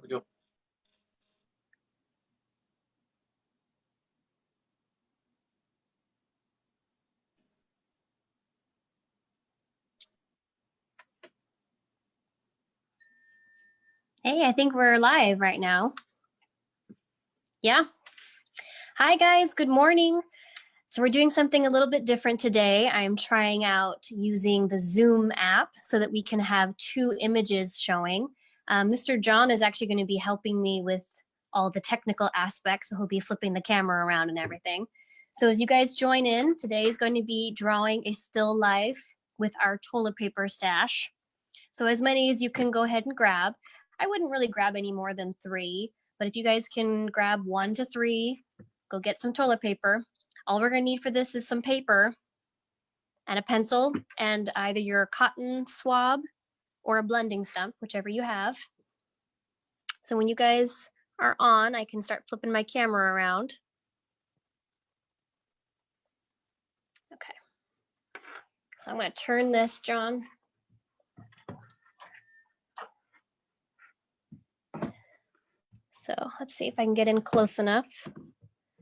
video. Hey, I think we're live right now. Yeah. Hi, guys. Good morning. So we're doing something a little bit different today. I'm trying out using the Zoom app so that we can have two images showing. Mr. John is actually going to be helping me with all the technical aspects, so he'll be flipping the camera around and everything. So as you guys join in, today is going to be drawing a still life with our toilet paper stash. So as many as you can go ahead and grab. I wouldn't really grab any more than 3, but if you guys can grab 1 to 3, go get some toilet paper. All we're gonna need for this is some paper and a pencil and either your cotton swab or a blending stump, whichever you have. So when you guys are on, I can start flipping my camera around. Okay. So I'm gonna turn this, John. So let's see if I can get in close enough.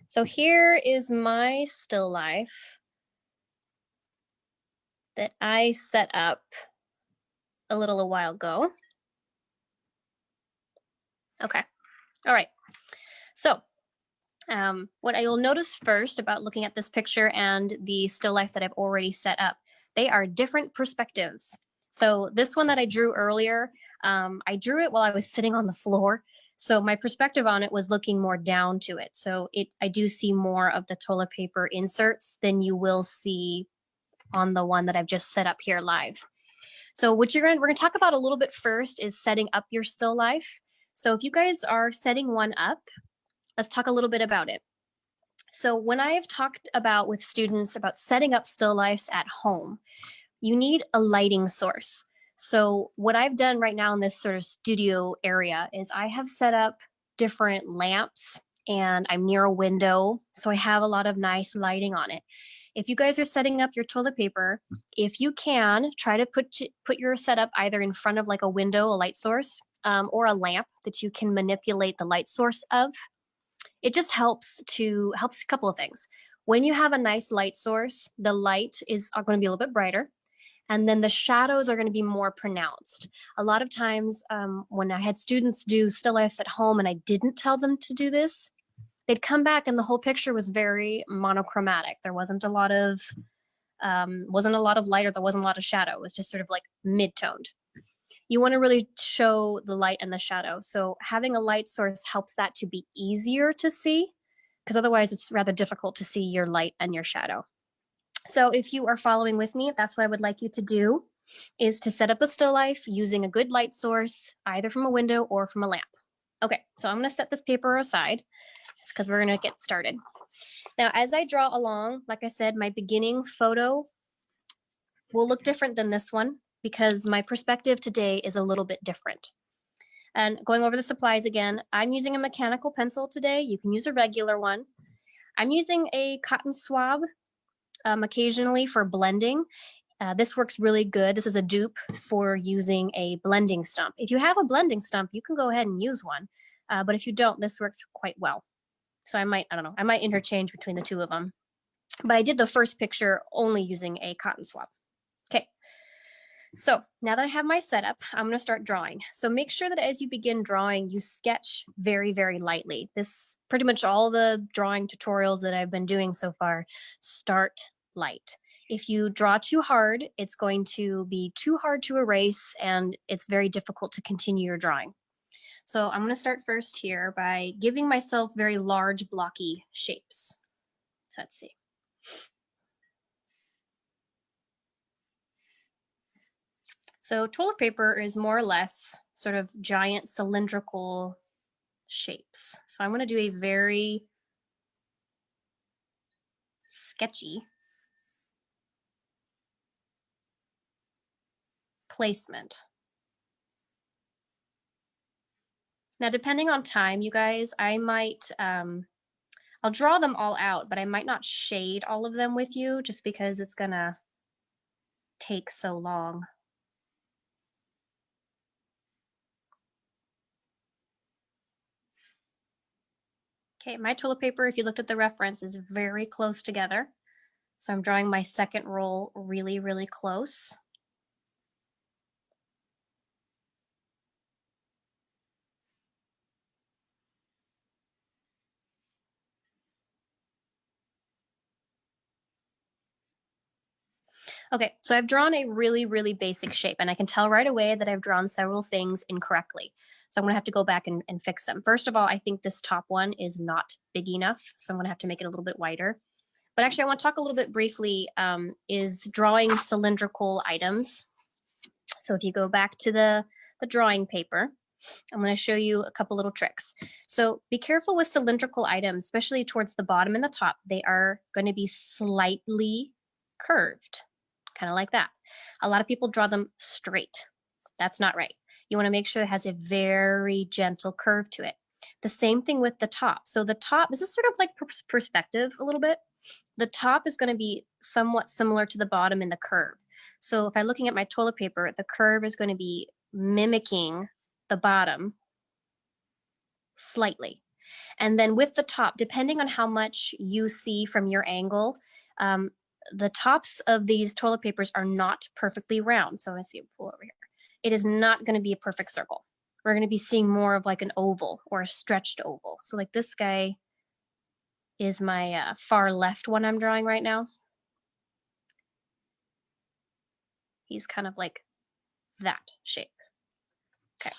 So here is my still life that I set up a while ago. Okay, all right. So what I will notice first about looking at this picture and the still life that I've already set up, they are different perspectives. So this one that I drew earlier, I drew it while I was sitting on the floor. So my perspective on it was looking more down to it. So I do see more of the toilet paper inserts than you will see on the one that I've just set up here live. So what we're gonna talk about a little bit first is setting up your still life. So if you guys are setting one up, let's talk a little bit about it. So when I have talked about with students about setting up still lifes at home, you need a lighting source. So what I've done right now in this sort of studio area is I have set up different lamps and I'm near a window, so I have a lot of nice lighting on it. If you guys are setting up your toilet paper, if you can, try to put your setup either in front of like a window, a light source, or a lamp that you can manipulate the light source of. It just helps a couple of things. When you have a nice light source, the light is going to be a little bit brighter, and then the shadows are going to be more pronounced. A lot of times when I had students do still lifes at home and I didn't tell them to do this, they'd come back and the whole picture was very monochromatic. There wasn't a lot of light or there wasn't a lot of shadow. It was just sort of like mid-toned. You want to really show the light and the shadow. So having a light source helps that to be easier to see, because otherwise it's rather difficult to see your light and your shadow. So if you are following with me, that's what I would like you to do, is to set up a still life using a good light source, either from a window or from a lamp. Okay, so I'm going to set this paper aside because we're going to get started. Now, as I draw along, like I said, my beginning photo will look different than this one because my perspective today is a little bit different. And going over the supplies again, I'm using a mechanical pencil today. You can use a regular one. I'm using a cotton swab occasionally for blending. This works really good. This is a dupe for using a blending stump. If you have a blending stump, you can go ahead and use one. But if you don't, this works quite well. So I might interchange between the two of them. But I did the first picture only using a cotton swab. Okay. So now that I have my setup, I'm going to start drawing. So make sure that as you begin drawing, you sketch very, very lightly. This pretty much all the drawing tutorials that I've been doing so far start light. If you draw too hard, it's going to be too hard to erase and it's very difficult to continue your drawing. So I'm going to start first here by giving myself very large blocky shapes. So let's see. So toilet paper is more or less sort of giant cylindrical shapes. So I'm going to do a very sketchy placement. Now, depending on time, you guys, I might, I'll draw them all out, but I might not shade all of them with you just because it's going to take so long. Okay, my toilet paper, if you looked at the reference, is very close together. So I'm drawing my second roll really, really close. Okay, so I've drawn a really, really basic shape, and I can tell right away that I've drawn several things incorrectly. So I'm gonna have to go back and fix them. First of all, I think this top one is not big enough, so I'm gonna have to make it a little bit wider. But actually, I want to talk a little bit briefly is drawing cylindrical items. So if you go back to the drawing paper, I'm going to show you a couple little tricks. So be careful with cylindrical items, especially towards the bottom and the top. They are going to be slightly curved, kind of like that. A lot of people draw them straight. That's not right. You want to make sure it has a very gentle curve to it. The same thing with the top. So the top, this is sort of like perspective a little bit. The top is going to be somewhat similar to the bottom in the curve. So if I'm looking at my toilet paper, the curve is going to be mimicking the bottom slightly. And then with the top, depending on how much you see from your angle, the tops of these toilet papers are not perfectly round. So let's see, pull over here. It is not going to be a perfect circle. We're going to be seeing more of like an oval or a stretched oval. So like this guy is my far left one I'm drawing right now. He's kind of like that shape. Okay.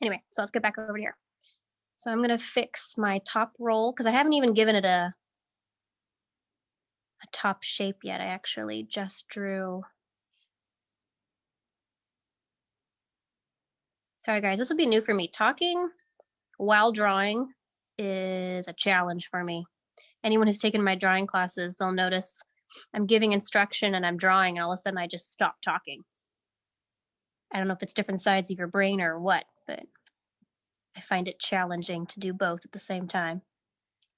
Anyway, so let's get back over here. So I'm going to fix my top roll because I haven't even given it a top shape yet. I actually just drew. Sorry, guys, this will be new for me. Talking while drawing is a challenge for me. Anyone who's taken my drawing classes, they'll notice I'm giving instruction and I'm drawing, and all of a sudden I just stop talking. I don't know if it's different sides of your brain or what, but I find it challenging to do both at the same time.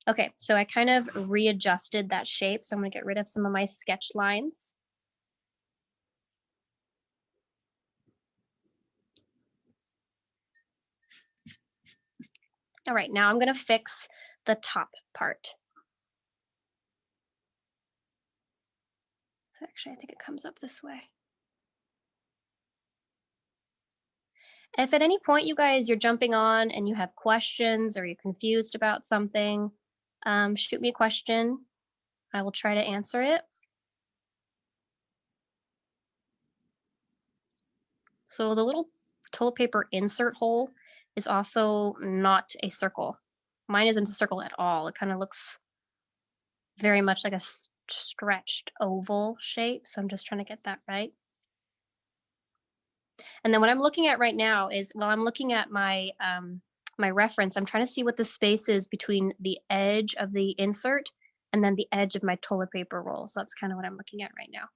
Okay, so I kind of readjusted that shape, so I'm going to get rid of some of my sketch lines. All right, now I'm going to fix the top part. So actually, I think it comes up this way. If at any point you guys, you're jumping on and you have questions or you're confused about something, shoot me a question. I will try to answer it. So the little toilet paper insert hole is also not a circle. Mine isn't a circle at all. It kind of looks very much like a stretched oval shape. So I'm just trying to get that right. And then what I'm looking at right now is, while I'm looking at my my reference, I'm trying to see what the space is between the edge of the insert and then the edge of my toilet paper roll. So that's kind of what I'm looking at right now,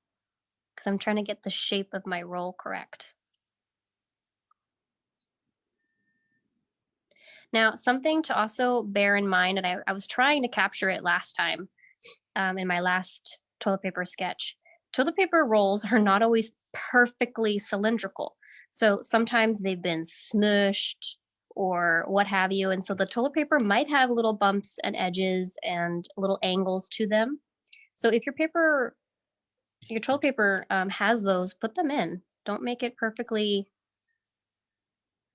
because I'm trying to get the shape of my roll correct. Now, something to also bear in mind, and I was trying to capture it last time in my last toilet paper sketch. Toilet paper rolls are not always perfectly cylindrical. So sometimes they've been smushed or what have you. And so the toilet paper might have little bumps and edges and little angles to them. So if your toilet paper has those, put them in. Don't make it perfectly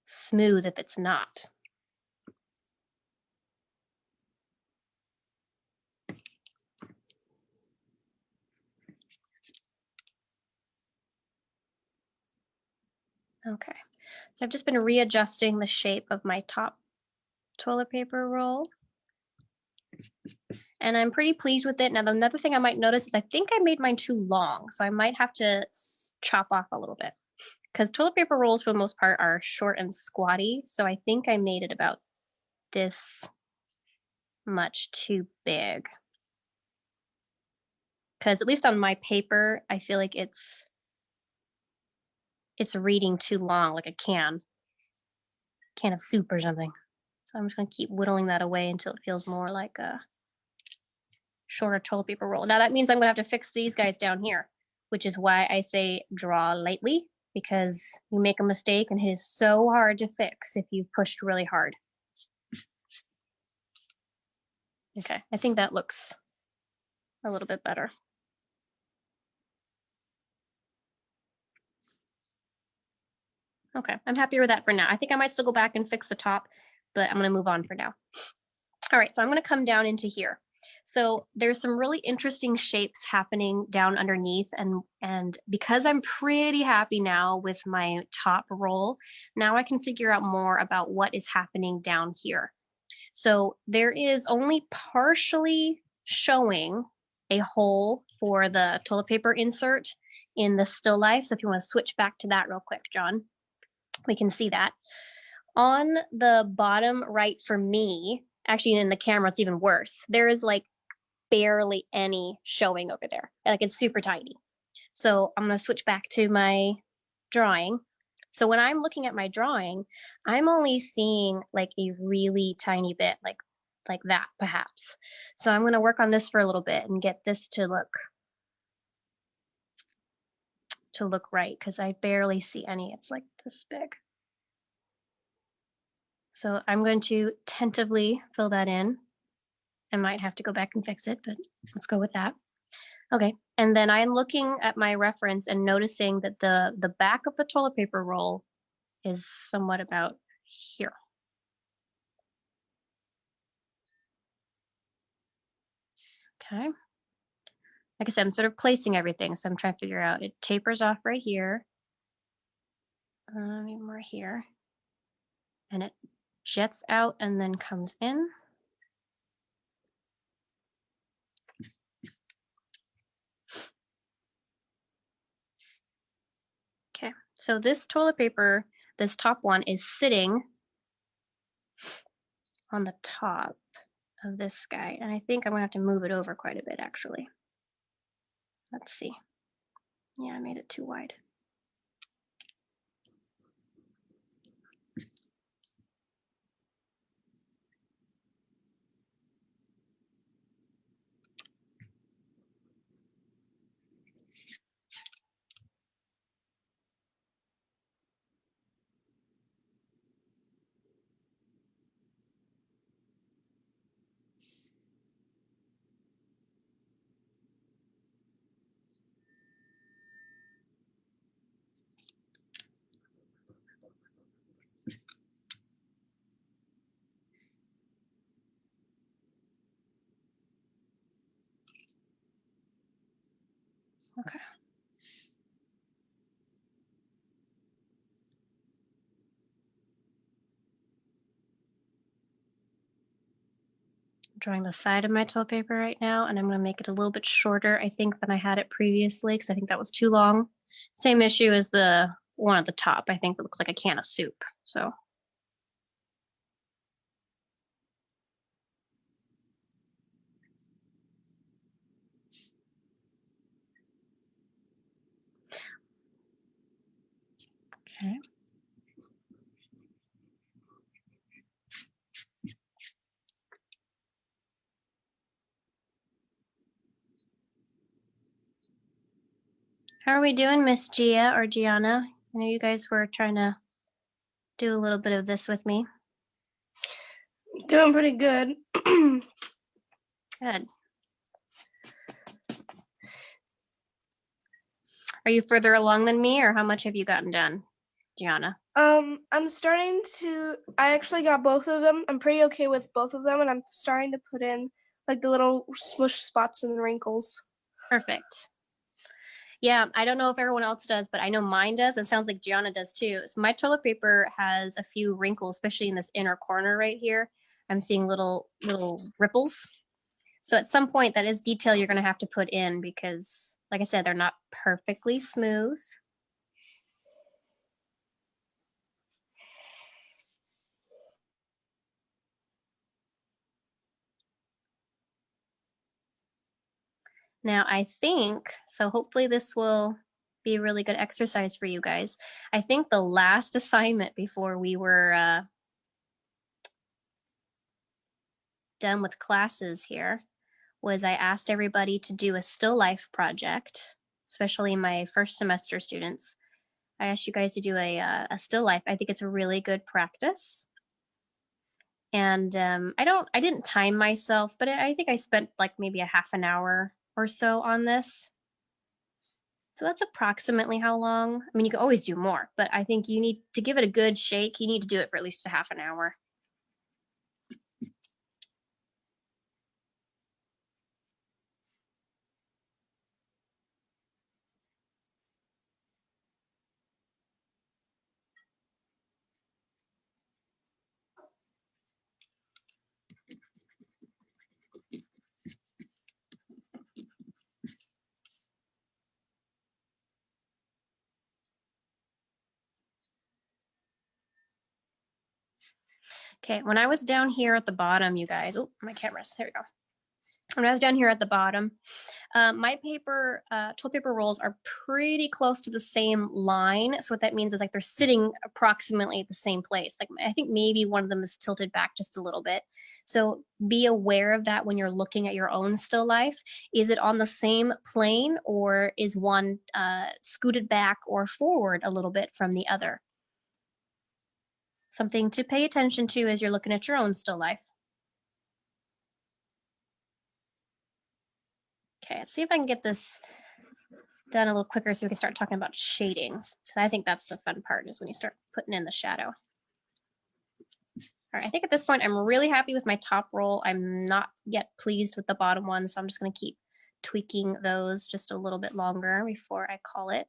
smooth if it's not. Okay, so I've just been readjusting the shape of my top toilet paper roll, and I'm pretty pleased with it. Now, another thing I might notice is I think I made mine too long, so I might have to chop off a little bit, because toilet paper rolls for the most part are short and squatty, so I think I made it about this much too big. Because at least on my paper, I feel like it's reading too long, like a can of soup or something. So I'm just gonna keep whittling that away until it feels more like a shorter toilet paper roll. Now that means I'm gonna have to fix these guys down here, which is why I say draw lightly, because you make a mistake and it is so hard to fix if you've pushed really hard. Okay, I think that looks a little bit better. Okay, I'm happier with that for now. I think I might still go back and fix the top, but I'm gonna move on for now. All right, so I'm gonna come down into here. So there's some really interesting shapes happening down underneath, and because I'm pretty happy now with my top roll, now I can figure out more about what is happening down here. So there is only partially showing a hole for the toilet paper insert in the still life. So if you want to switch back to that real quick, John, we can see that. On the bottom right for me, actually in the camera, it's even worse. There is like barely any showing over there. Like it's super tiny. So I'm going to switch back to my drawing. So when I'm looking at my drawing, I'm only seeing like a really tiny bit, like that perhaps. So I'm going to work on this for a little bit and get this to look right, because I barely see any. It's like this big. So I'm going to tentatively fill that in. I might have to go back and fix it, but let's go with that. Okay, and then I'm looking at my reference and noticing that the back of the toilet paper roll is somewhat about here. Okay. Like I said, I'm sort of placing everything, so I'm trying to figure out, it tapers off right here. Maybe more here. And it jets out and then comes in. Okay, so this toilet paper, this top one is sitting on the top of this guy. And I think I'm gonna have to move it over quite a bit actually. Let's see. Yeah, I made it too wide. Okay. Drawing the side of my toilet paper right now, and I'm going to make it a little bit shorter, I think, than I had it previously, because I think that was too long. Same issue as the one at the top. I think it looks like a can of soup. So okay. How are we doing, Miss Gia or Gianna? I know you guys were trying to do a little bit of this with me. Doing pretty good. Good. Are you further along than me, or how much have you gotten done, Gianna? I'm starting to, I actually got both of them. I'm pretty okay with both of them, and I'm starting to put in like the little smush spots and wrinkles. Perfect. Yeah, I don't know if everyone else does, but I know mine does. It sounds like Gianna does too. So my toilet paper has a few wrinkles, especially in this inner corner right here. I'm seeing little ripples. So at some point, that is detail you're going to have to put in because, like I said, they're not perfectly smooth. Now, I think, so hopefully this will be a really good exercise for you guys. I think the last assignment before we were done with classes here was I asked everybody to do a still life project, especially my first semester students. I asked you guys to do a still life. I think it's a really good practice. And I didn't time myself, but I think I spent like maybe a half an hour or so on this. So that's approximately how long. I mean, you can always do more, but I think you need to give it a good shake. You need to do it for at least a half an hour. Okay, when I was down here at the bottom, you guys, oh, my camera's, there we go. When I was down here at the bottom, my paper, toilet paper rolls are pretty close to the same line. So what that means is like they're sitting approximately at the same place. Like I think maybe one of them is tilted back just a little bit. So be aware of that when you're looking at your own still life. Is it on the same plane, or is one scooted back or forward a little bit from the other? Something to pay attention to as you're looking at your own still life. Okay, let's see if I can get this done a little quicker so we can start talking about shading. So I think that's the fun part, is when you start putting in the shadow. All right, I think at this point I'm really happy with my top roll. I'm not yet pleased with the bottom one, so I'm just going to keep tweaking those just a little bit longer before I call it.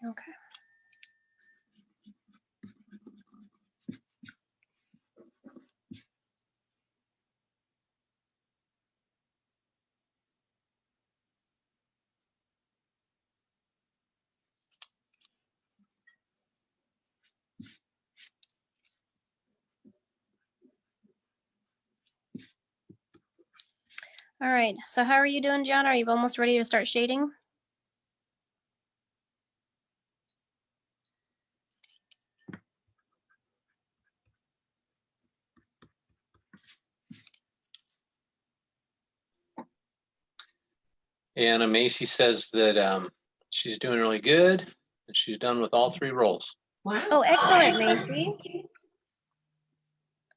Okay. All right, so how are you doing, John? Are you almost ready to start shading? Anna Macy says that she's doing really good and she's done with all 3 rolls. Wow. Oh, excellent, Macy.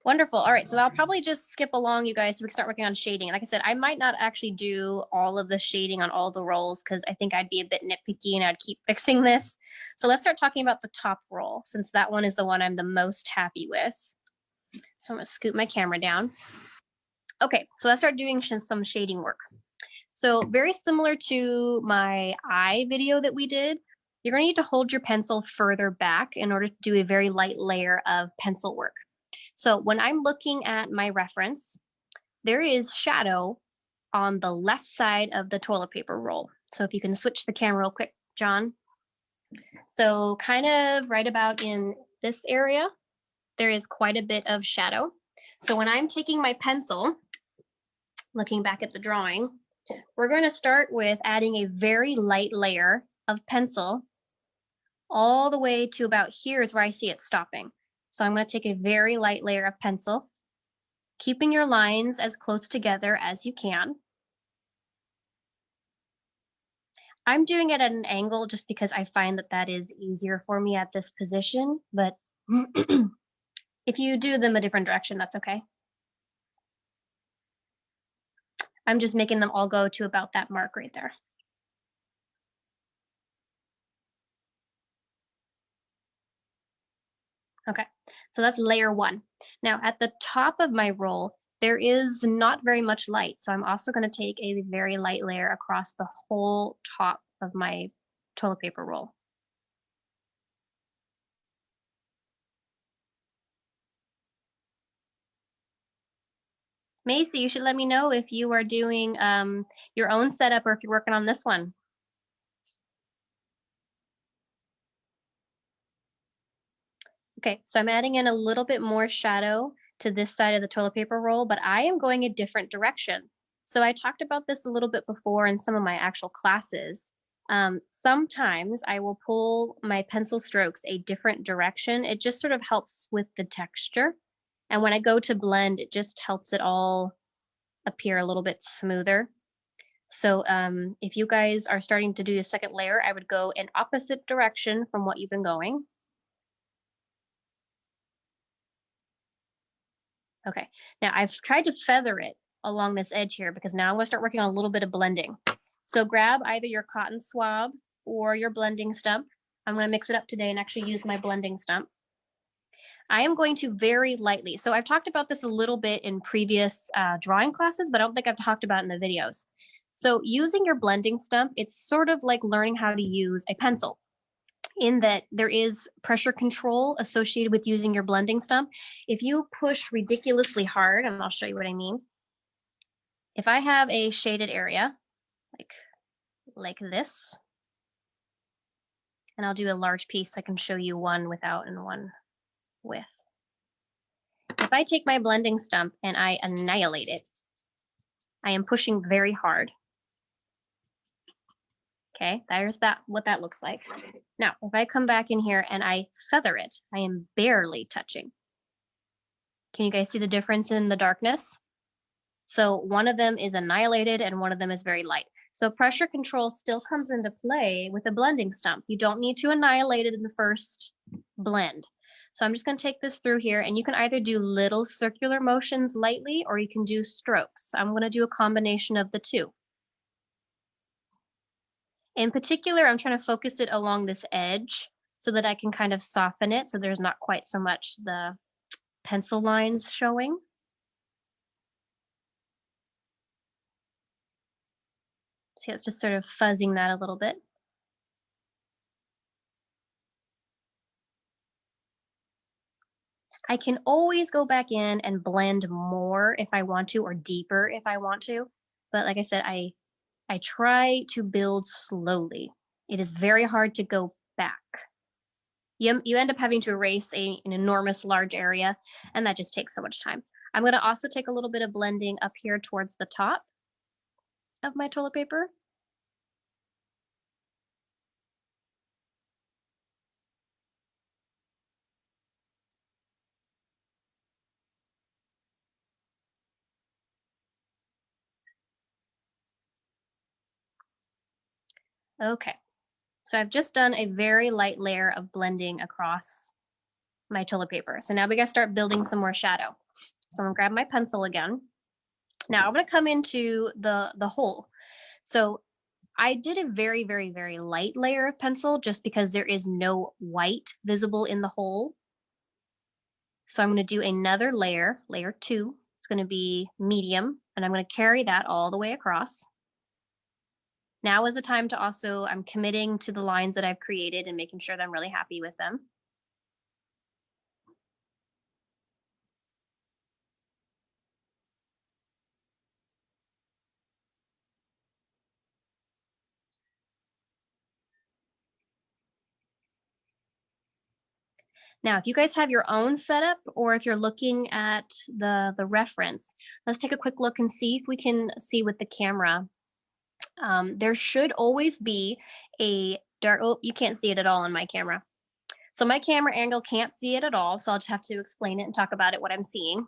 Wonderful. All right, so I'll probably just skip along, you guys, so we can start working on shading. Like I said, I might not actually do all of the shading on all the rolls because I think I'd be a bit nitpicky and I'd keep fixing this. So let's start talking about the top roll, since that one is the one I'm the most happy with. So I'm gonna scoot my camera down. Okay, so let's start doing some shading work. So very similar to my eye video that we did, you're gonna need to hold your pencil further back in order to do a very light layer of pencil work. So when I'm looking at my reference, there is shadow on the left side of the toilet paper roll. So if you can switch the camera real quick, John. So kind of right about in this area, there is quite a bit of shadow. So when I'm taking my pencil, looking back at the drawing, we're going to start with adding a very light layer of pencil all the way to about here is where I see it stopping. So I'm going to take a very light layer of pencil, keeping your lines as close together as you can. I'm doing it at an angle just because I find that that is easier for me at this position, but if you do them a different direction, that's okay. I'm just making them all go to about that mark right there. Okay, so that's layer 1. Now at the top of my roll, there is not very much light. So I'm also going to take a very light layer across the whole top of my toilet paper roll. Macy, you should let me know if you are doing your own setup or if you're working on this one. Okay, so I'm adding in a little bit more shadow to this side of the toilet paper roll, but I am going a different direction. So I talked about this a little bit before in some of my actual classes. Sometimes I will pull my pencil strokes a different direction. It just sort of helps with the texture. And when I go to blend, it just helps it all appear a little bit smoother. So if you guys are starting to do a second layer, I would go in opposite direction from what you've been going. Okay, now I've tried to feather it along this edge here because now I'm gonna start working on a little bit of blending. So grab either your cotton swab or your blending stump. I'm gonna mix it up today and actually use my blending stump. I am going to very lightly, so I've talked about this a little bit in previous drawing classes, but I don't think I've talked about it in the videos. So using your blending stump, it's sort of like learning how to use a pencil, in that there is pressure control associated with using your blending stump. If you push ridiculously hard, and I'll show you what I mean. If I have a shaded area, like this, and I'll do a large piece so I can show you one without and one with. If I take my blending stump and I annihilate it, I am pushing very hard. Okay, there's what that looks like. Now, if I come back in here and I feather it, I am barely touching. Can you guys see the difference in the darkness? So one of them is annihilated and one of them is very light. So pressure control still comes into play with a blending stump. You don't need to annihilate it in the first blend. So I'm just going to take this through here, and you can either do little circular motions lightly or you can do strokes. I'm going to do a combination of the two. In particular, I'm trying to focus it along this edge so that I can kind of soften it so there's not quite so much the pencil lines showing. See, it's just sort of fuzzing that a little bit. I can always go back in and blend more if I want to, or deeper if I want to. But like I said, I try to build slowly. It is very hard to go back. You end up having to erase an enormous large area, and that just takes so much time. I'm going to also take a little bit of blending up here towards the top of my toilet paper. Okay, so I've just done a very light layer of blending across my toilet paper. So now we gotta start building some more shadow. So I'm gonna grab my pencil again. Now I'm gonna come into the hole. So I did a very, very, very light layer of pencil just because there is no white visible in the hole. So I'm gonna do another layer, layer 2. It's gonna be medium, and I'm gonna carry that all the way across. Now is the time to also, I'm committing to the lines that I've created and making sure that I'm really happy with them. Now, if you guys have your own setup, or if you're looking at the reference, let's take a quick look and see if we can see with the camera. There should always be a dark, oh, you can't see it at all on my camera. So my camera angle can't see it at all, so I'll just have to explain it and talk about it, what I'm seeing.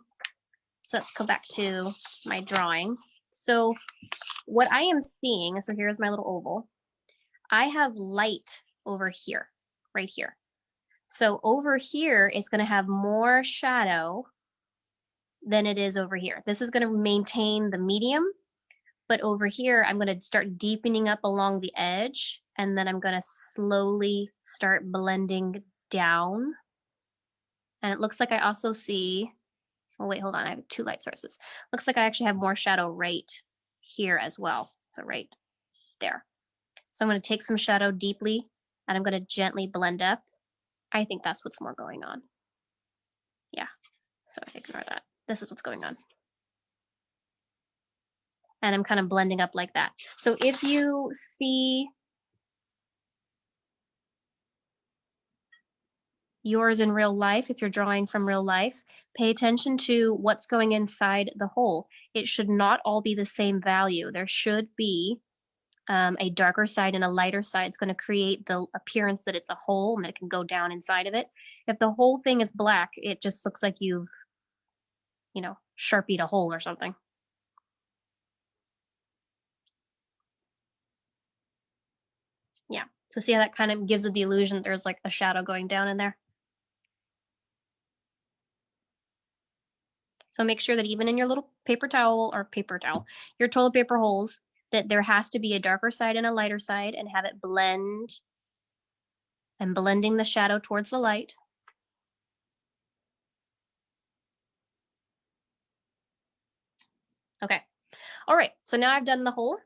So let's go back to my drawing. So what I am seeing, so here's my little oval. I have light over here, right here. So over here, it's going to have more shadow than it is over here. This is going to maintain the medium, but over here, I'm going to start deepening up along the edge, and then I'm going to slowly start blending down. And it looks like I also see, oh wait, hold on, I have 2 light sources. Looks like I actually have more shadow right here as well. So right there. So I'm going to take some shadow deeply, and I'm going to gently blend up. I think that's what's more going on. Yeah, so ignore that. This is what's going on. And I'm kind of blending up like that. So if you see yours in real life, if you're drawing from real life, pay attention to what's going inside the hole. It should not all be the same value. There should be a darker side and a lighter side. It's going to create the appearance that it's a hole and that it can go down inside of it. If the whole thing is black, it just looks like you've, you know, Sharpied a hole or something. Yeah, so see how that kind of gives it the illusion that there's like a shadow going down in there. So make sure that even in your little paper towel, your toilet paper holes, that there has to be a darker side and a lighter side, and have it blend. I'm blending the shadow towards the light. Okay, all right, so now I've done the hole.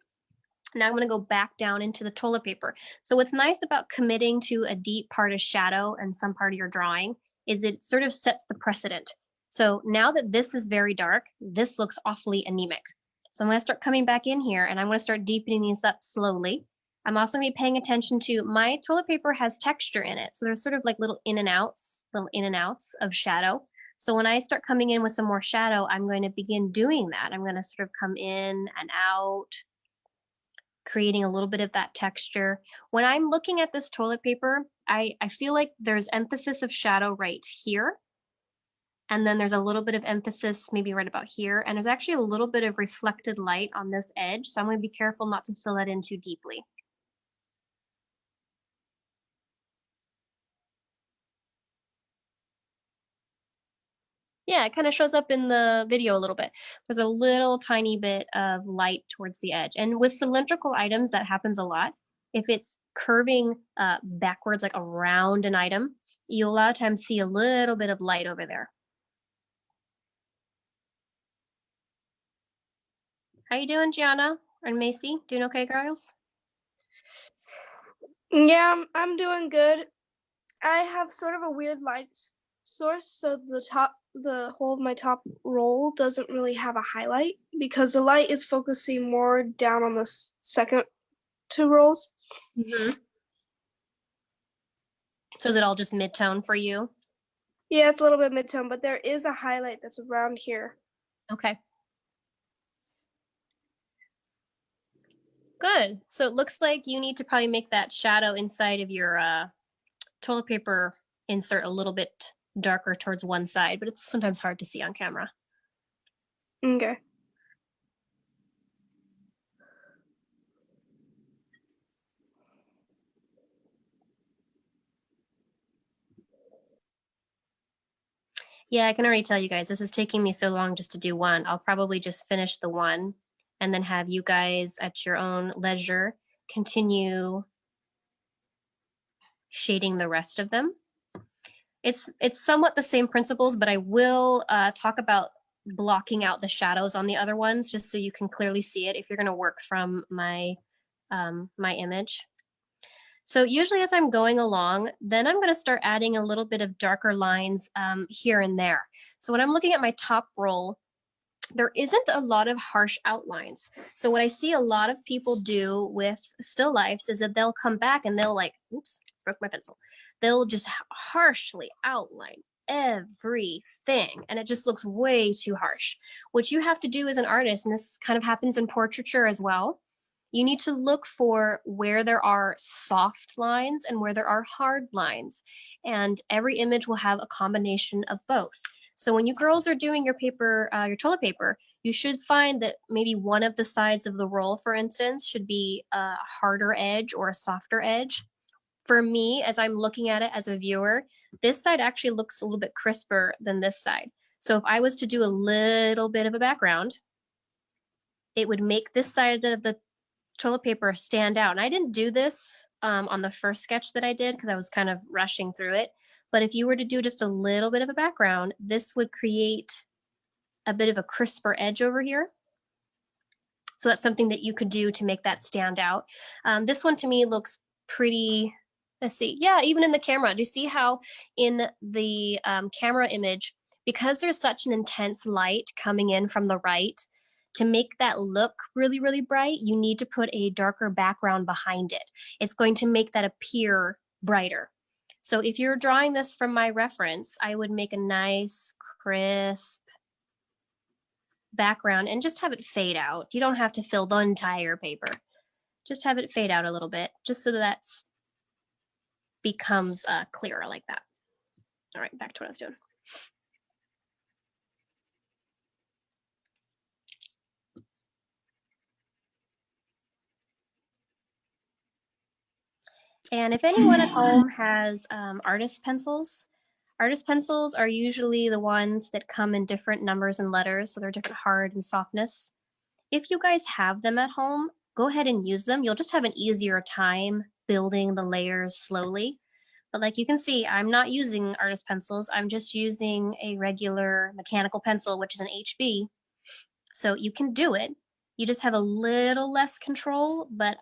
Now I'm going to go back down into the toilet paper. So what's nice about committing to a deep part of shadow and some part of your drawing is it sort of sets the precedent. So now that this is very dark, this looks awfully anemic. So I'm going to start coming back in here and I'm going to start deepening these up slowly. I'm also going to be paying attention to my toilet paper has texture in it. So there's sort of like little in and outs of shadow. So when I start coming in with some more shadow, I'm going to begin doing that. I'm going to sort of come in and out, creating a little bit of that texture. When I'm looking at this toilet paper, I feel like there's emphasis of shadow right here. And then there's a little bit of emphasis maybe right about here. And there's actually a little bit of reflected light on this edge. So I'm going to be careful not to fill that in too deeply. Yeah, it kind of shows up in the video a little bit. There's a little tiny bit of light towards the edge. And with cylindrical items, that happens a lot. If it's curving backwards, like around an item, you'll a lot of times see a little bit of light over there. How you doing, Gianna and Macy? Doing okay, girls? Yeah, I'm doing good. I have sort of a weird light source, so the whole of my top roll doesn't really have a highlight because the light is focusing more down on the second two rolls. Mm-hmm. So is it all just mid-tone for you? Yeah, it's a little bit mid-tone, but there is a highlight that's around here. Okay. Good. So it looks like you need to probably make that shadow inside of your toilet paper insert a little bit darker towards one side, but it's sometimes hard to see on camera. Okay. Yeah, I can already tell you guys, this is taking me so long just to do one. I'll probably just finish the one and then have you guys at your own leisure continue shading the rest of them. It's somewhat the same principles, but I will talk about blocking out the shadows on the other ones just so you can clearly see it if you're going to work from my my image. So usually as I'm going along, then I'm going to start adding a little bit of darker lines here and there. So when I'm looking at my top roll, there isn't a lot of harsh outlines. So what I see a lot of people do with still lifes is that they'll come back and they'll like, oops, broke my pencil. They'll just harshly outline everything and it just looks way too harsh. What you have to do as an artist, and this kind of happens in portraiture as well, you need to look for where there are soft lines and where there are hard lines. And every image will have a combination of both. So when you girls are doing your paper, your toilet paper, you should find that maybe one of the sides of the roll, for instance, should be a harder edge or a softer edge. For me, as I'm looking at it as a viewer, this side actually looks a little bit crisper than this side. So if I was to do a little bit of a background, it would make this side of the toilet paper stand out. And I didn't do this on the first sketch that I did because I was kind of rushing through it. But if you were to do just a little bit of a background, this would create a bit of a crisper edge over here. So that's something that you could do to make that stand out. This one to me looks pretty, let's see. Yeah, even in the camera, do you see how in the camera image, because there's such an intense light coming in from the right, to make that look really, really bright, you need to put a darker background behind it. It's going to make that appear brighter. So if you're drawing this from my reference, I would make a nice, crisp background and just have it fade out. You don't have to fill the entire paper. Just have it fade out a little bit, just so that becomes clearer like that. All right, back to what I was doing. And if anyone at home has artist pencils are usually the ones that come in different numbers and letters, so they're different hard and softness. If you guys have them at home, go ahead and use them. You'll just have an easier time building the layers slowly. But like you can see, I'm not using artist pencils. I'm just using a regular mechanical pencil, which is an HB. So you can do it. You just have a little less control, but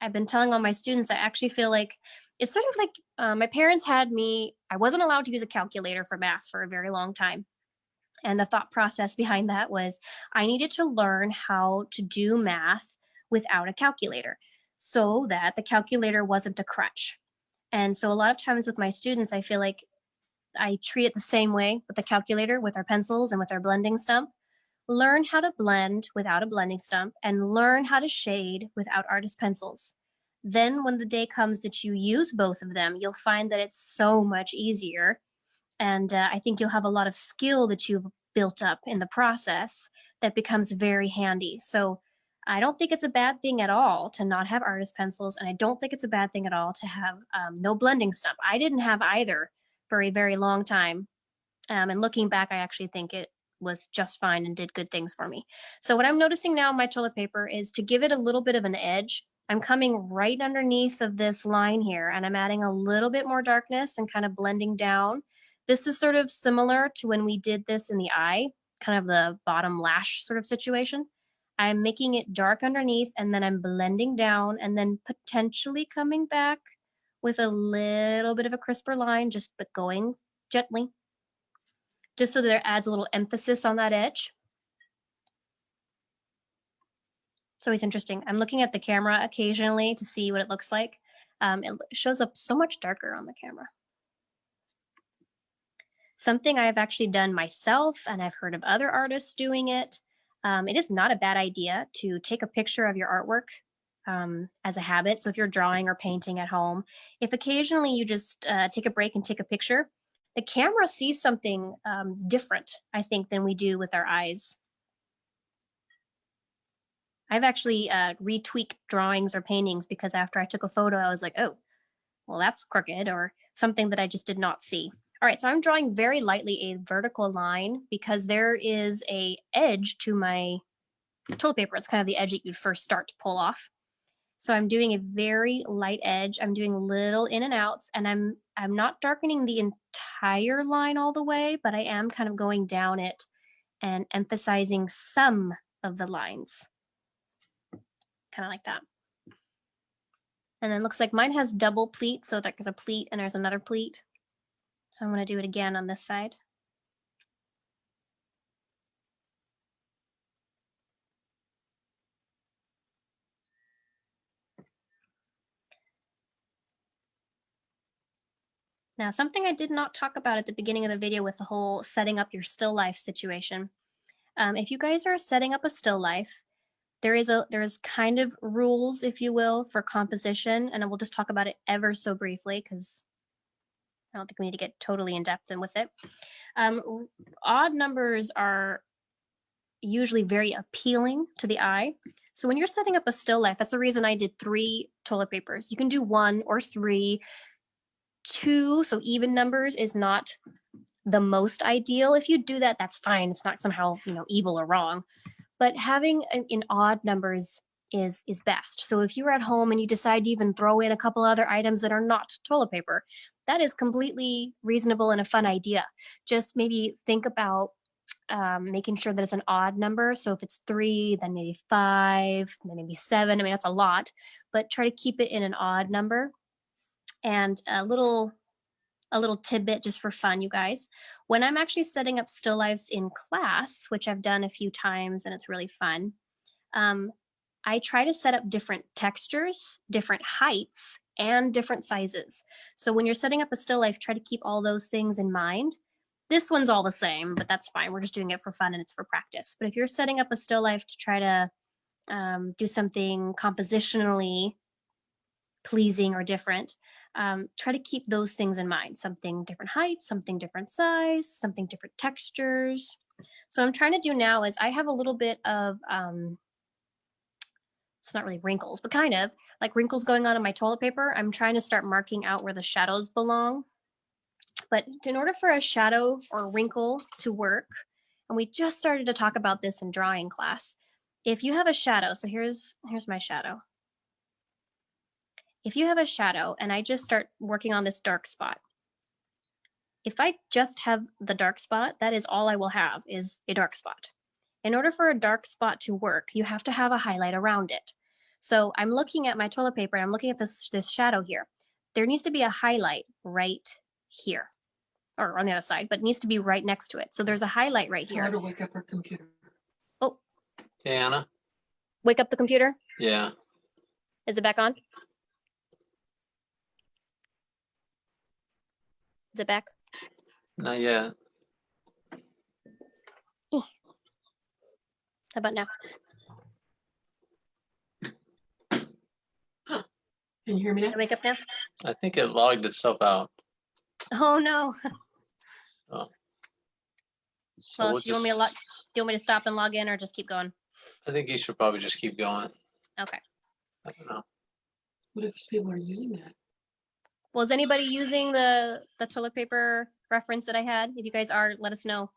I've been telling all my students, I actually feel like it's sort of like my parents had me, I wasn't allowed to use a calculator for math for a very long time. And the thought process behind that was I needed to learn how to do math without a calculator so that the calculator wasn't a crutch. And so a lot of times with my students, I feel like I treat it the same way with the calculator, with our pencils and with our blending stump. Learn how to blend without a blending stump and learn how to shade without artist pencils. Then when the day comes that you use both of them, you'll find that it's so much easier. And I think you'll have a lot of skill that you've built up in the process that becomes very handy. So I don't think it's a bad thing at all to not have artist pencils. And I don't think it's a bad thing at all to have no blending stump. I didn't have either for a very long time. And looking back, I actually think it was just fine and did good things for me. So what I'm noticing now in my toilet paper is to give it a little bit of an edge. I'm coming right underneath of this line here and I'm adding a little bit more darkness and kind of blending down. This is sort of similar to when we did this in the eye, kind of the bottom lash sort of situation. I'm making it dark underneath and then I'm blending down and then potentially coming back with a little bit of a crisper line, just but going gently, just so that it adds a little emphasis on that edge. It's always interesting. I'm looking at the camera occasionally to see what it looks like. It shows up so much darker on the camera. Something I've actually done myself, and I've heard of other artists doing it. It is not a bad idea to take a picture of your artwork as a habit. So if you're drawing or painting at home, if occasionally you just take a break and take a picture, the camera sees something different, I think, than we do with our eyes. I've actually retweaked drawings or paintings because after I took a photo, I was like, oh, well, that's crooked, or something that I just did not see. All right, so I'm drawing very lightly a vertical line because there is a edge to my toilet paper. It's kind of the edge that you'd first start to pull off. So I'm doing a very light edge. I'm doing little in and outs, and I'm not darkening the entire line all the way, but I am kind of going down it and emphasizing some of the lines. Kind of like that. And then looks like mine has double pleat, so there's a pleat and there's another pleat. So I'm going to do it again on this side. Now, something I did not talk about at the beginning of the video with the whole setting up your still life situation. If you guys are setting up a still life, there's kind of rules, if you will, for composition, and we'll just talk about it ever so briefly because I don't think we need to get totally in depth in with it. Odd numbers are usually very appealing to the eye. So when you're setting up a still life, that's the reason I did 3 toilet papers. You can do 1 or 3. 2, so even numbers is not the most ideal. If you do that, that's fine. It's not somehow, evil or wrong. But having in odd numbers is best. So if you're at home and you decide to even throw in a couple other items that are not toilet paper, that is completely reasonable and a fun idea. Just maybe think about making sure that it's an odd number. So if it's 3, then maybe 5, then maybe 7. I mean, that's a lot, but try to keep it in an odd number. And a little tidbit just for fun, you guys. When I'm actually setting up still lifes in class, which I've done a few times and it's really fun, I try to set up different textures, different heights, and different sizes. So when you're setting up a still life, try to keep all those things in mind. This one's all the same, but that's fine. We're just doing it for fun and it's for practice. But if you're setting up a still life to try to do something compositionally pleasing or different, try to keep those things in mind. Something different height, something different size, something different textures. So what I'm trying to do now is I have a little bit of, it's not really wrinkles, but kind of like wrinkles going on in my toilet paper. I'm trying to start marking out where the shadows belong. But in order for a shadow or wrinkle to work, and we just started to talk about this in drawing class, if you have a shadow, so here's my shadow. If you have a shadow and I just start working on this dark spot, if I just have the dark spot, that is all I will have is a dark spot. In order for a dark spot to work, you have to have a highlight around it. So I'm looking at my toilet paper and I'm looking at this shadow here. There needs to be a highlight right here, or on the other side, but it needs to be right next to it. So there's a highlight right Tell her here. to wake up her computer. Oh, Okay, Anna? wake up the computer. Yeah. Is it back on? Is it back? Not yet. How about now? Can you hear me now? Can I wake up now? I think it logged itself out. Oh no. So Well, we'll do you want me to do you want me to stop and log in or just keep going? I think you should probably just keep going. Okay. I don't know. What if people are using that? Well, is anybody using the toilet paper reference that I had? If you guys are, let us know.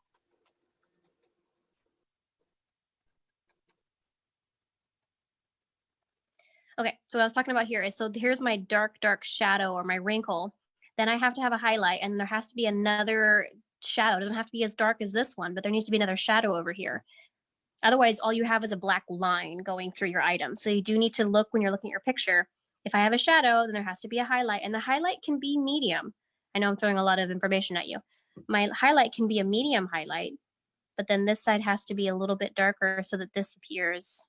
Okay, so what I was talking about here is, so here's my dark shadow or my wrinkle. Then I have to have a highlight and there has to be another shadow. It doesn't have to be as dark as this one, but there needs to be another shadow over here. Otherwise, all you have is a black line going through your item. So you do need to look when you're looking at your picture. If I have a shadow, then there has to be a highlight, and the highlight can be medium. I know I'm throwing a lot of information at you. My highlight can be a medium highlight, but then this side has to be a little bit darker so that this appears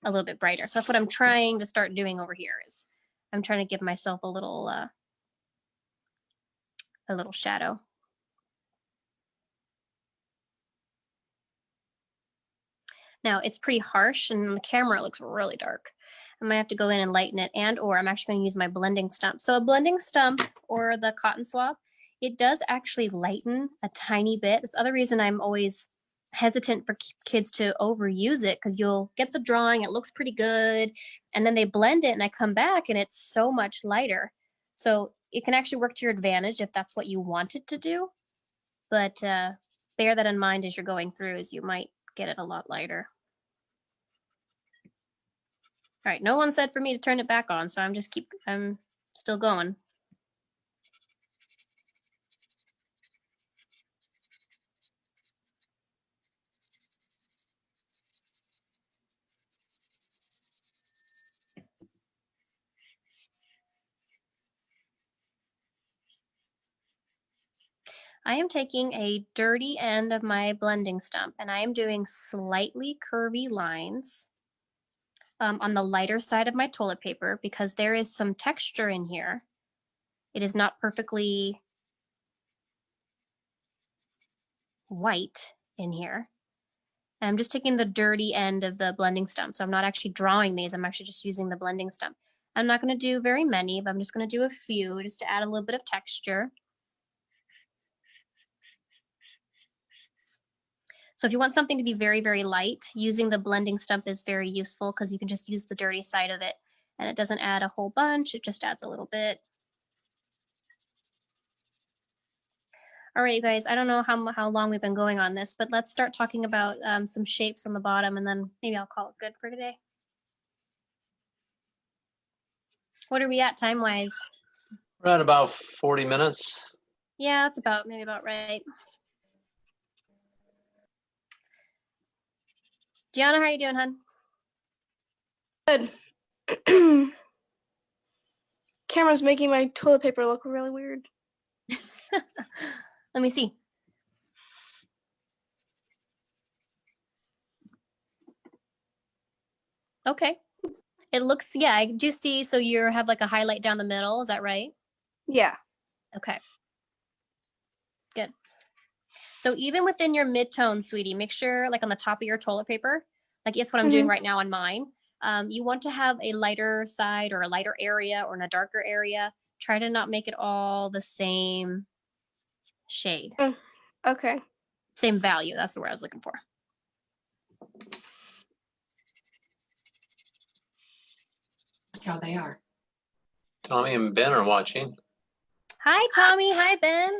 a little bit brighter. So that's what I'm trying to start doing over here is I'm trying to give myself a little shadow. Now it's pretty harsh and the camera looks really dark. I might have to go in and lighten it, and or I'm actually going to use my blending stump. So a blending stump or the cotton swab, it does actually lighten a tiny bit. That's the other reason I'm always hesitant for kids to overuse it, because you'll get the drawing, it looks pretty good, and then they blend it and I come back and it's so much lighter. So it can actually work to your advantage if that's what you want it to do. But bear that in mind as you're going through, as you might get it a lot lighter. All right, no one said for me to turn it back on, so I'm still going. I am taking a dirty end of my blending stump and I am doing slightly curvy lines on the lighter side of my toilet paper because there is some texture in here. It is not perfectly white in here. And I'm just taking the dirty end of the blending stump. So I'm not actually drawing these, I'm actually just using the blending stump. I'm not gonna do very many, but I'm just gonna do a few just to add a little bit of texture. So if you want something to be very, very light, using the blending stump is very useful because you can just use the dirty side of it and it doesn't add a whole bunch, it just adds a little bit. All right, you guys, I don't know how long we've been going on this, but let's start talking about some shapes on the bottom and then maybe I'll call it good for today. What are we at time-wise? We're at about 40 minutes. Yeah, that's maybe about right. Gianna, how are you doing, hon? Good. Camera's making my toilet paper look really weird. Let me see. Okay. It looks, yeah, I do see. So you have like a highlight down the middle. Is that right? Yeah. Okay. Good. So even within your mid-tone, sweetie, make sure like on the top of your toilet paper, like it's what I'm doing right now on mine. You want to have a lighter side or a lighter area or in a darker area. Try to not make it all the same shade, Okay. same value. That's the word I was looking for. How they are. Tommy and Ben are watching. Hi, Tommy. Hi, Ben.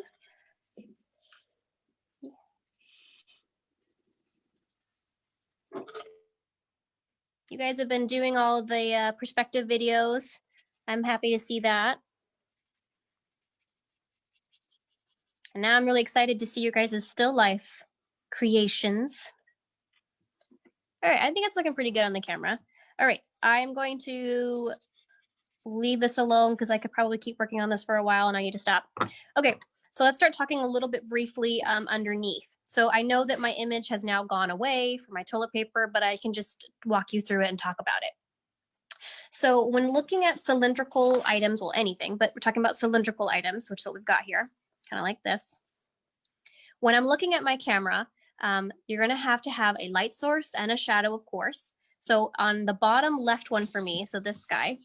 You guys have been doing all of the perspective videos. I'm happy to see that. And now I'm really excited to see your guys' still life creations. All right, I think it's looking pretty good on the camera. All right, I'm going to leave this alone because I could probably keep working on this for a while and I need to stop. Okay, so let's start talking a little bit briefly underneath. So I know that my image has now gone away for my toilet paper, but I can just walk you through it and talk about it. So when looking at cylindrical items, well, anything, but we're talking about cylindrical items, which is what we've got here, kind of like this. When I'm looking at my camera, you're gonna have to have a light source and a shadow, of course. So on the bottom left one for me, so this guy,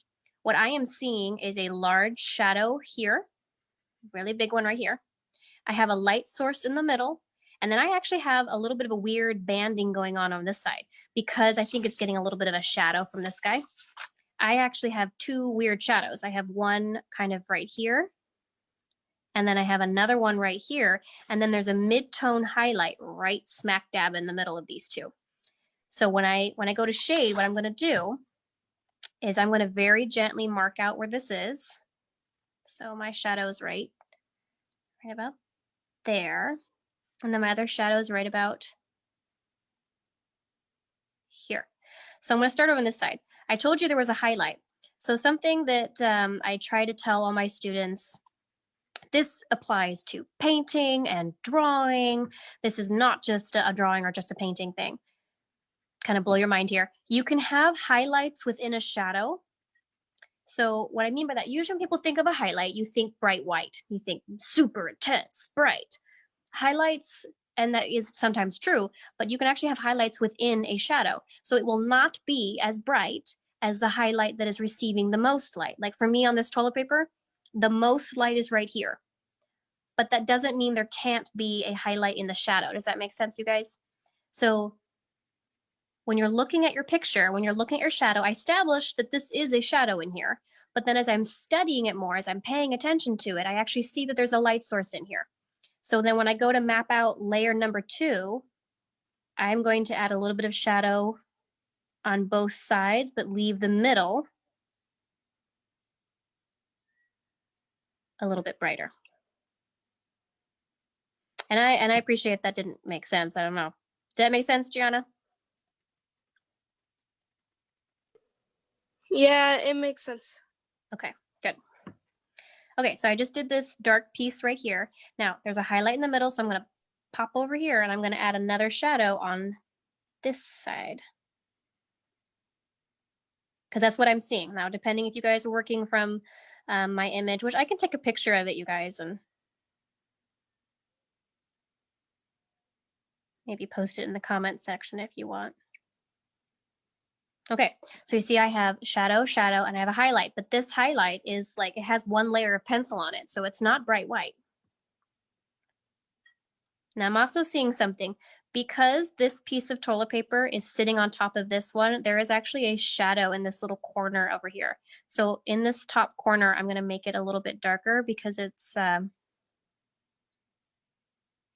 what I am seeing is a large shadow here, really big one right here. I have a light source in the middle, and then I actually have a little bit of a weird banding going on this side because I think it's getting a little bit of a shadow from this guy. I actually have two weird shadows. I have one kind of right here, and then I have another one right here, and then there's a mid-tone highlight right smack dab in the middle of these two. So when I go to shade, what I'm going to do is I'm going to very gently mark out where this is. So my shadow's right about there, and then my other shadow's right about here. So I'm going to start over on this side. I told you there was a highlight. So something that I try to tell all my students, this applies to painting and drawing. This is not just a drawing or just a painting thing. Kind of blow your mind here. You can have highlights within a shadow. So what I mean by that, usually when people think of a highlight, you think bright white. You think super intense, bright. Highlights, and that is sometimes true, but you can actually have highlights within a shadow. So it will not be as bright as the highlight that is receiving the most light. Like for me on this toilet paper, the most light is right here. But that doesn't mean there can't be a highlight in the shadow. Does that make sense, you guys? So when you're looking at your picture, when you're looking at your shadow, I established that this is a shadow in here. But then as I'm studying it more, as I'm paying attention to it, I actually see that there's a light source in here. So then when I go to map out layer number 2, I'm going to add a little bit of shadow on both sides, but leave the middle a little bit brighter. And I appreciate that didn't make sense. I don't know. Did that make sense, Gianna? Yeah, it makes sense. Okay, good. Okay, so I just did this dark piece right here. Now there's a highlight in the middle, so I'm gonna pop over here and I'm gonna add another shadow on this side. Because that's what I'm seeing. Now, depending if you guys are working from my image, which I can take a picture of it, you guys, and maybe post it in the comment section if you want. Okay, so you see I have shadow, shadow, and I have a highlight, but this highlight is like, it has one layer of pencil on it, so it's not bright white. Now I'm also seeing something. Because this piece of toilet paper is sitting on top of this one, there is actually a shadow in this little corner over here. So in this top corner, I'm gonna make it a little bit darker because it's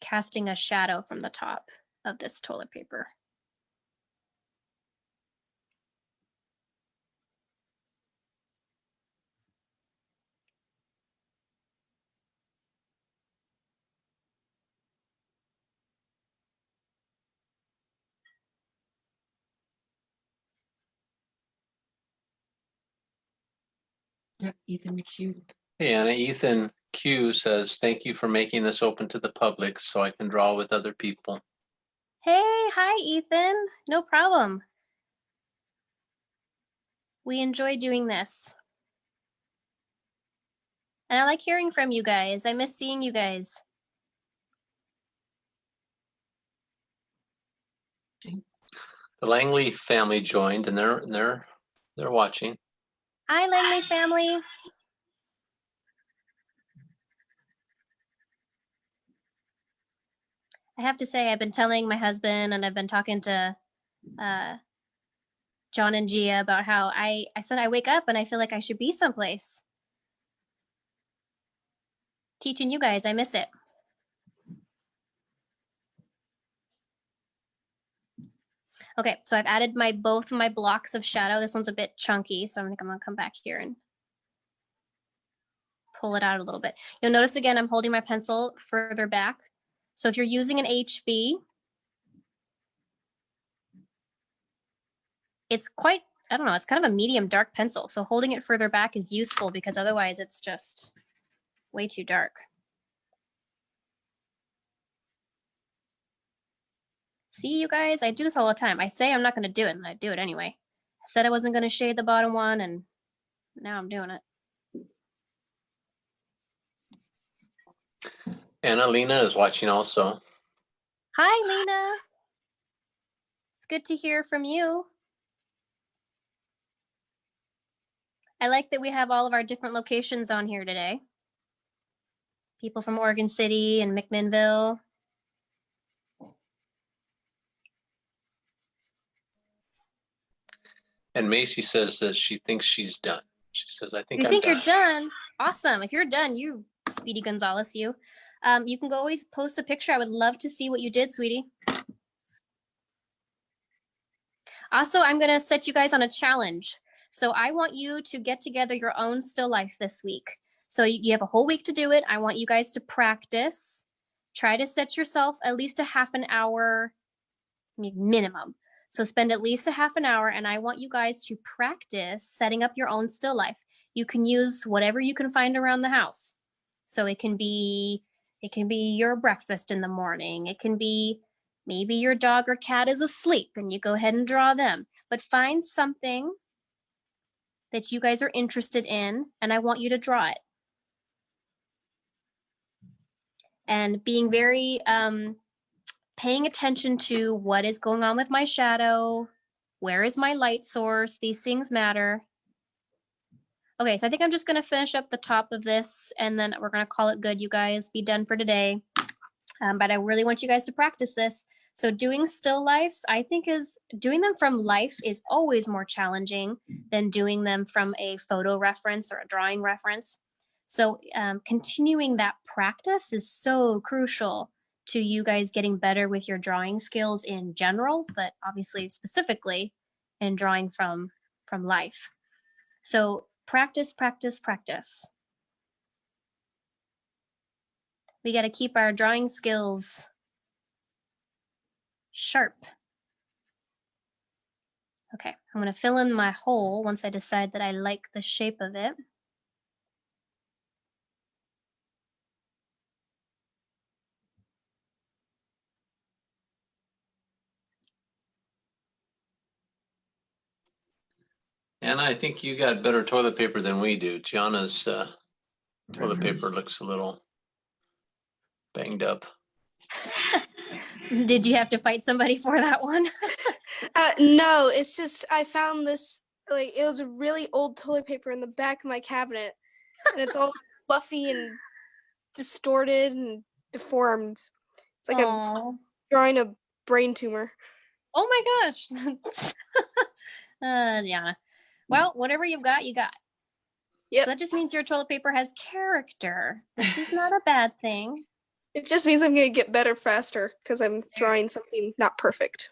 casting a shadow from the top of this toilet paper. Yep, Ethan McHugh. Hey, Anna, Ethan Q says, thank you for making this open to the public so I can draw with other people. Hey, hi, Ethan. No problem. We enjoy doing this. And I like hearing from you guys. I miss seeing you guys. The Langley family joined, and they're watching. Hi, Langley family. I have to say, I've been telling my husband and I've been talking to John and Gia about how I said I wake up and I feel like I should be someplace. Teaching you guys, I miss it. Okay, so I've added both my blocks of shadow. This one's a bit chunky, so I think I'm gonna come back here and pull it out a little bit. You'll notice again, I'm holding my pencil further back. So if you're using an HB, it's quite, I don't know, it's kind of a medium dark pencil. So holding it further back is useful because otherwise it's just way too dark. See, you guys, I do this all the time. I say I'm not going to do it, and I do it anyway. I said I wasn't going to shade the bottom one, and now I'm doing it. Anna Lena is watching also. Hi, Lena. It's good to hear from you. I like that we have all of our different locations on here today. People from Oregon City and McMinnville. And Macy says that she thinks she's done. She says, I think You I'm think done. you're done? Awesome. If you're done, you Speedy Gonzalez, you. You can always post a picture. I would love to see what you did, sweetie. Also, I'm going to set you guys on a challenge. So I want you to get together your own still life this week. So you have a whole week to do it. I want you guys to practice. Try to set yourself at least a half an hour minimum. So spend at least a half an hour, and I want you guys to practice setting up your own still life. You can use whatever you can find around the house. So it can be your breakfast in the morning. It can be maybe your dog or cat is asleep and you go ahead and draw them. But find something that you guys are interested in, and I want you to draw it. And being very paying attention to what is going on with my shadow, where is my light source, these things matter. Okay, so I think I'm just gonna finish up the top of this and then we're gonna call it good, you guys. Be done for today. But I really want you guys to practice this. So doing still lifes, I think doing them from life is always more challenging than doing them from a photo reference or a drawing reference. So continuing that practice is so crucial to you guys getting better with your drawing skills in general, but obviously specifically in drawing from life. So practice, practice, practice. We got to keep our drawing skills sharp. Okay, I'm going to fill in my hole once I decide that I like the shape of it. Anna, I think you got better toilet paper than we do. Gianna's toilet paper looks a little banged up. Did you have to fight somebody for that one? No, it's just I found this, like, it was a really old toilet paper in the back of my cabinet, and it's all fluffy and distorted and deformed. It's like I'm drawing a brain tumor. Oh my gosh. Yeah. Well, whatever you've got, you got. Yep. So that just means your toilet paper has character. This is not a bad thing. It just means I'm going to get better faster because I'm drawing something not perfect.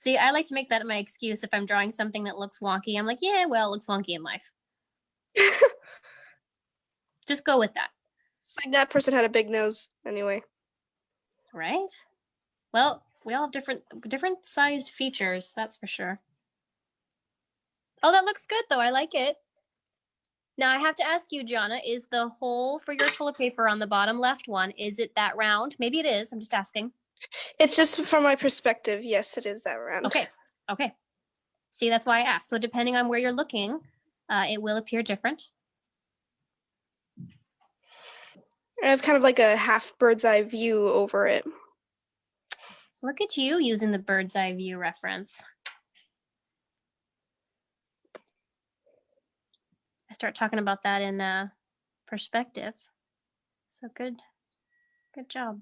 See, I like to make that my excuse if I'm drawing something that looks wonky. I'm like, yeah, well, it looks wonky in life. Just go with that. It's like that person had a big nose anyway. Right? Well, we all have different sized features, that's for sure. Oh, that looks good though. I like it. Now I have to ask you, Gianna, is the hole for your toilet paper on the bottom left one, is it that round? Maybe it is. I'm just asking. It's just from my perspective. Yes, it is that round. Okay. Okay. See, that's why I asked. So depending on where you're looking, it will appear different. I have kind of like a half bird's eye view over it. Look at you using the bird's eye view reference. I start talking about that in perspective. So good job.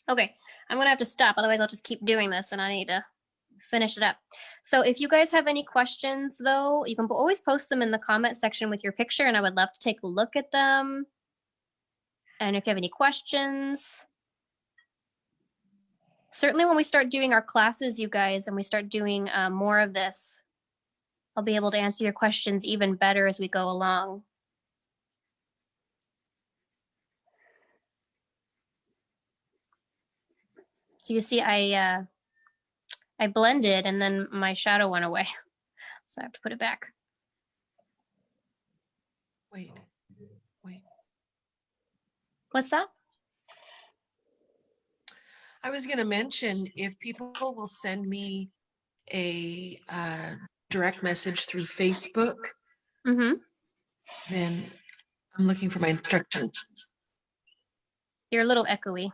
Okay, I'm gonna have to stop, otherwise I'll just keep doing this and I need to finish it up. So if you guys have any questions though, you can always post them in the comment section with your picture and I would love to take a look at them. And if you have any questions, certainly when we start doing our classes, you guys, and we start doing more of this, I'll be able to answer your questions even better as we go along. So you see, I blended and then my shadow went away. So I have to put it back. Wait. What's that? I was going to mention, if people will send me a direct message through Facebook, Mm-hmm. then I'm looking for my instructions. You're a little echoey.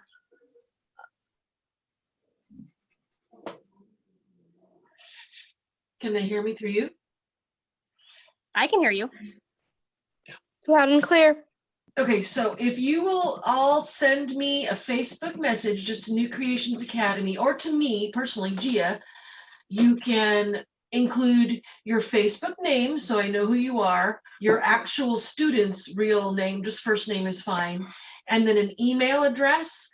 Can they hear me through you? I can hear you. Loud and clear. Okay, so if you will all send me a Facebook message just to New Creations Academy or to me personally, Gia, you can include your Facebook name so I know who you are, your actual student's real name, just first name is fine, and then an email address.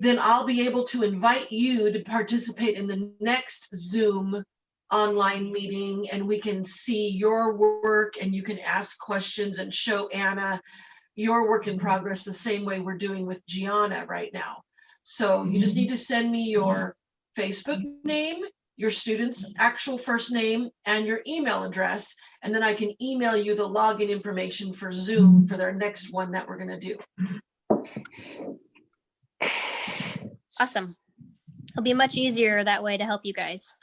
Then I'll be able to invite you to participate in the next Zoom online meeting and we can see your work and you can ask questions and show Anna your work in progress the same way we're doing with Gianna right now. So you just need to send me your Facebook name, your student's actual first name, and your email address, and then I can email you the login information for Zoom for their next one that we're going to do. Awesome. It'll be much easier that way to help you guys.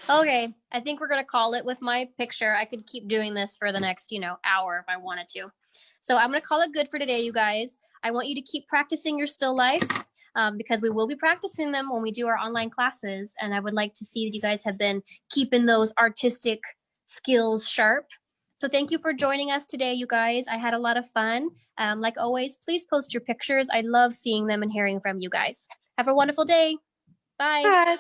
Okay, I think we're gonna call it with my picture. I could keep doing this for the next, hour if I wanted to. So I'm gonna call it good for today, you guys. I want you to keep practicing your still lifes because we will be practicing them when we do our online classes. And I would like to see that you guys have been keeping those artistic skills sharp. So thank you for joining us today, you guys. I had a lot of fun. Like always, please post your pictures. I love seeing them and hearing from you guys. Have a wonderful day. Bye. Bye.